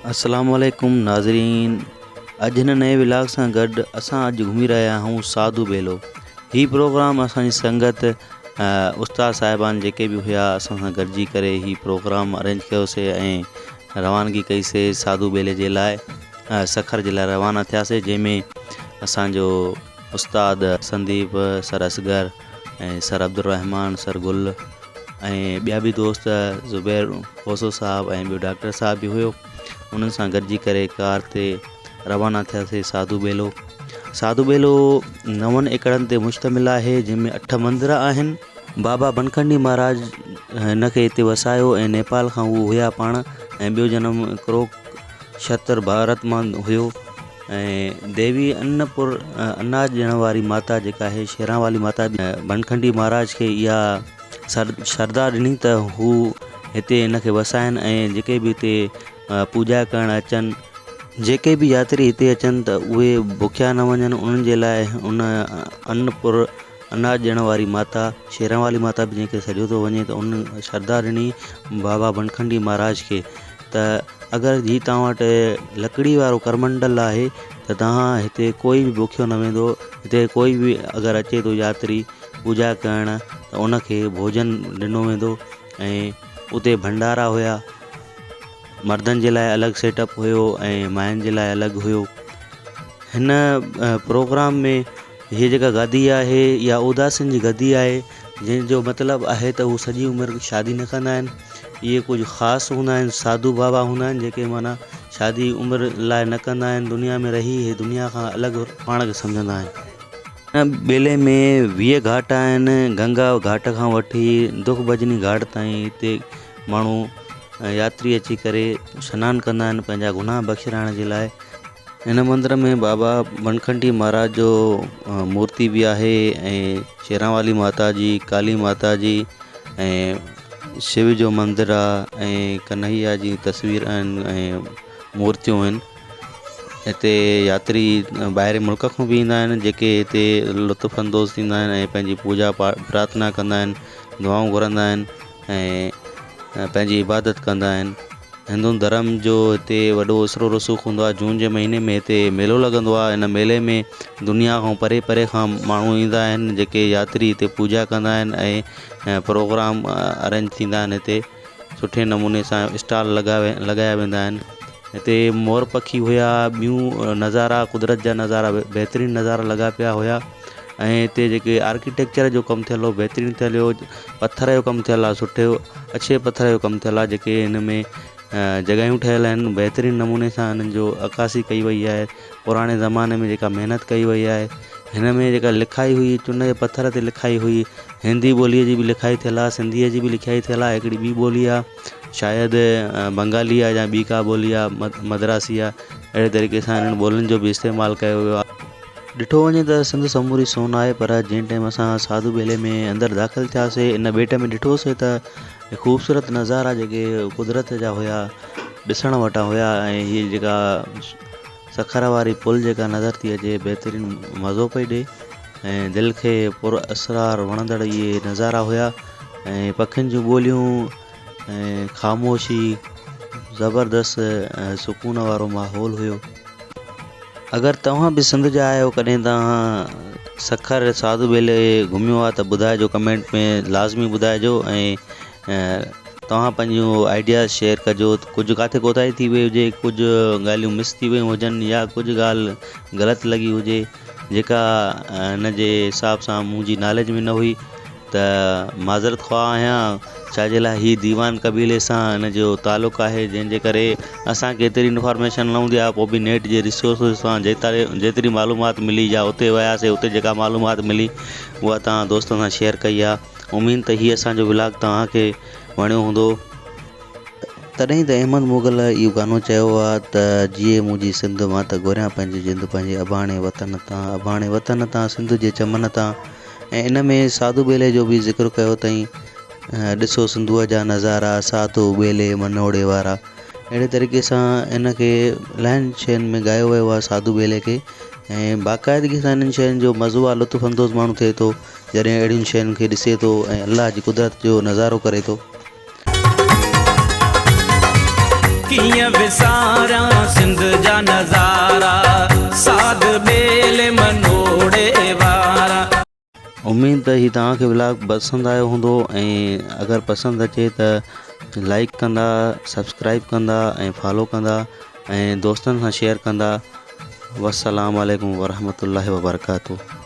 अस्सलामुअलैकुम नाज़रीन। अॼु हिन नए व्लॉग सां गॾु असां अॼु घुमी रहिया आहियूं साधू बेलो। ही प्रोग्राम असांजी संगत उस्ताद साहिबान जेके बि हुआ असां सां गॾिजी करे ही प्रोग्राम अरेंज कयोसीं ऐं रवानगी कईसीं साधू बेले जे लाइ, सखर जे लाइ रवाना थियासीं, जंहिंमें असांजो उस्ताद संदीप, सर असगर ऐं सर अब्दुर्रहमान, सर गुल ऐं ॿिया बि दोस्त ज़ुबैर खोसो साहब ऐं ॿियो डॉक्टर साहब बि हुयो। उन्हनि सां गॾिजी करे कार ते रवाना थियासीं साधू बेलो। साधू बेलो 9 एकड़नि ते मुश्तमिल आहे, जंहिंमें 8 मंदर आहिनि। बाबा बनखंडी महाराज हिन खे हिते वसायो ऐं नेपाल खां उहो हुया पाण, ऐं ॿियो जनम हिकिड़ो क्षत्र भारत मां हुयो। ऐं देवी अनाज ॾियण वारी माता जेका आहे शेरां वाली माता, बनखंडी महाराज खे इहा श्रद्धा ॾिनी त हू हिते हिन खे वसाइनि ऐं जेके बि हिते पूॼा करणु अचनि, जेके बि यात्री हिते अचनि त उहे बुखिया न वञनि। उन्हनि जे लाइ उन अनाज ॾियण वारी माता, शेरां वाली माता बि जंहिंखे सॼो थो वञे, त उन श्रद्धा ॾिनी बाबा बनखंडी महाराज खे त अगरि जी तव्हां वटि लकड़ी वारो करमंडल आहे त तव्हां हिते कोई बि बुखियो न वेंदो। हिते कोई बि अगरि अचे थो यात्री पूॼा करणु त उनखे भोजन ॾिनो वेंदो। ऐं उते भंडारा हुया, मर्दनि जे लाइ अलॻि सेटअप हुयो ऐं मायुनि जे लाइ अलॻि हुयो। हिन प्रोग्राम में हीअ जेका गादी आहे इहा उदासियुनि जी गदी आहे, जंहिंजो मतिलबु आहे त हू सॼी उमिरि शादी न कंदा आहिनि। इहे कुझु ख़ासि हूंदा आहिनि, साधू बाबा हूंदा आहिनि जेके माना शादी उमिरि लाइ न कंदा आहिनि, दुनिया में रही हे दुनिया खां अलॻि पाण खे सम्झंदा आहिनि। हिन बेले में 20 घाट आहिनि, गंगा घाट खां वठी दुख भजनी घाट ताईं। हिते माण्हू यात्री अची करे सनानु कंदा आहिनि पंहिंजा गुनाह बख़्शिराइण जे लाइ। हिन मंदर में बाबा बनखंडी महाराज जो मूर्ति बि आहे ऐं शेरां वाली माता जी, काली माता जी ऐं शिव जो मंदरु आहे ऐं कन्हैया जी तस्वीर आहिनि ऐं मूर्तियूं आहिनि। हिते यात्री ॿाहिरि मुल्क खां बि ईंदा आहिनि, जेके हिते लुत्फ़ अंदोज़ थींदा आहिनि ऐं पंहिंजी पूॼा प्रार्थना कंदा आहिनि, दुआऊं घुरंदा आहिनि ऐं पंहिंजी इबादत कंदा आहिनि। हिंदू धर्म जो हिते वॾो इसरो रसूख़ हूंदो आहे। जून जे महीने में हिते मेलो लॻंदो आहे। हिन मेले में दुनिया खां परे परे खां माण्हू ईंदा आहिनि, जेके यात्री हिते पूॼा कंदा आहिनि ऐं प्रोग्राम अरेंज थींदा आहिनि। हिते सुठे नमूने सां स्टॉल लॻाया वेंदा आहिनि। हिते मोर पखी हुया, ॿियूं नज़ारा, कुदरत जा नज़ारा, बहितरीनु नज़ारा लॻा पिया हुया। ऐं हिते जेके आर्किटेक्चर जो कमु थियल हो बहितरीनु थियल हो, पथर जो कमु थियल आहे, सुठे अच्छे पथर जो कमु थियल आहे। जेके हिन में जॻहियूं ठहियल आहिनि, बहितरीनु नमूने सां हिननि जो अक्कासी कई वई आहे। पुराणे ज़माने में जेका महिनत कई वई आहे, हिन में जेका लिखाई हुई चुन जे पथर ते लिखाई हुई, हिंदी ॿोलीअ जी बि लिखाई थियल आहे, सिंधीअ जी बि लिखाई थियल आहे, हिकिड़ी ॿी ॿोली आहे शायदि बंगाली आहे या ॿी का ॿोली आहे, मद्रासी आहे। अहिड़े तरीक़े सां हिननि ॿोलियुनि जो बि इस्तेमालु कयो वियो आहे। ॾिठो वञे त सिंध समूरी सोन आहे, पर जंहिं टाइम असां साधू बेले में अंदरि दाख़िल थियासीं, इन ॿेट में ॾिठोसीं त ख़ूबसूरत नज़ारा जेके कुदरत जा हुया ॾिसण वटा हुया। ऐं हीअ जेका सखर वारी पुल जेका नज़र थी अचे, बहितरीनु मज़ो पई ॾिए ऐं दिलि खे पुर असरार वणंदड़ इहे नज़ारा हुया। ऐं पखियुनि जूं ॿोलियूं ऐं ख़ामोशी, ज़बरदस्त सुकून वारो माहौल हुयो। अगरि तव्हां बि सिंध जा आहियो, कॾहिं तव्हां सखर साधू बेले घुमियो आहे त ॿुधाइजो, कमेंट में लाज़मी ॿुधाइजो। ऐं तव्हां पंहिंजो आइडिया शेयर कजो, कुझु किथे कोताही थी वई हुजे, कुझु ॻाल्हियूं मिस थी वियूं हुजनि या कुझु ॻाल्हि ग़लति लॻी हुजे जेका हिन जे हिसाब सां मुंहिंजी नॉलेज में न हुई, त माज़रत ख़्वाह आहियां। छाजे लाइ हीअ दीवान कबीले सां हिन जो तालुक़ु आहे, जंहिंजे करे असांखे एतिरी इंफॉर्मेशन न हूंदी आहे। पोइ बि नेट जे रिसोर्सिस सां जेतिरी मालूमात मिली या उते वियासीं, उते जेका मालूमात मिली उहा तव्हां दोस्तनि सां शेयर कई आहे। उमीद त हीअ असांजो व्लॉग तव्हांखे वणियो हूंदो। तॾहिं त अहमद मुग़ल इहो गानो चयो आहे त जीअं मुंहिंजी सिंध मां त घुरियां पंहिंजी जिंद पंहिंजे अबाणे वतन तां, अबाणे वतन तां, सिंध जे चमन तां। ऐं इन में साधू बेले जो बि ज़िक्र कयो अथई, ॾिसो सिंधूअ जा नज़ारा, साधू बेले मनोड़े वारा। अहिड़े तरीक़े सां इन खे इलाही शयुनि में ॻायो वियो आहे साधू बेले खे। ऐं बाक़ाइदगी सां इन्हनि शयुनि जो मज़ो आहे, लुत्फ़ अंदोज़ माण्हू थिए थो जॾहिं अहिड़ियुनि शयुनि खे ॾिसे थो ऐं अलाह जी कुदरत जो नज़ारो करे थो। कीअं विसारियां सिंध जा नज़ारा, साध बेल मनोड़े वारा। उम्मीद त ही तव्हांखे व्लॉग पसंदि आयो हूंदो ऐं अगरि पसंदि अचे त लाइक कंदा, सब्सक्राइब कंदा ऐं फॉलो कंदा ऐं दोस्तनि सां शेयर कंदा। वस्सलाम वालेकुम वरहमतुल्लाहि वबरकातुहू।